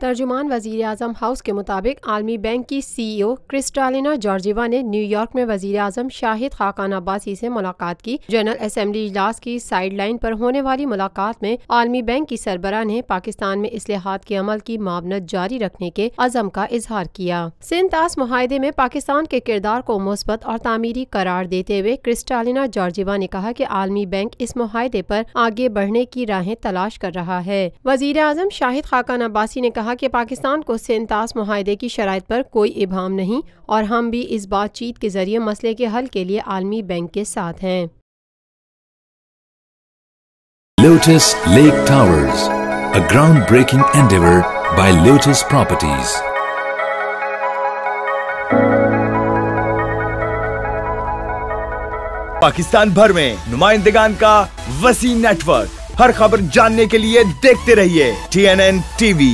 तर्जुमान वज़ीर आज़म हाउस के मुताबिक आलमी बैंक की CEO क्रिस्टालिना जॉर्जिवा ने न्यूयॉर्क में वज़ीर आज़म शाहिद खाकान अब्बासी से मुलाकात की। जनरल असेंबली इजलास की साइड लाइन पर होने वाली मुलाकात में आलमी बैंक की सरबराह ने पाकिस्तान में इस्लाहात के अमल की मावनत जारी रखने के अज़म का इजहार किया। सिंतास मुआहदे में पाकिस्तान के किरदार को मुस्बत और तामीरी करार देते हुए क्रिस्टालिना जॉर्जिवा ने कहा कि आलमी बैंक इस मुआहदे पर आगे बढ़ने की राहें तलाश कर रहा है। वज़ीर आज़म शाहिद खाकान अब्बासी ने कहा कि पाकिस्तान को सिंतास मुआहदे की शराइत पर कोई इबाम नहीं और हम भी इस बातचीत के जरिए मसले के हल के लिए आलमी बैंक के साथ हैं। Lotus Lake Towers, a groundbreaking endeavor by Lotus Properties. Pakistan भर में नुमाइंदगान का वसी नेटवर्क, हर खबर जानने के लिए देखते रहिए TNN TV।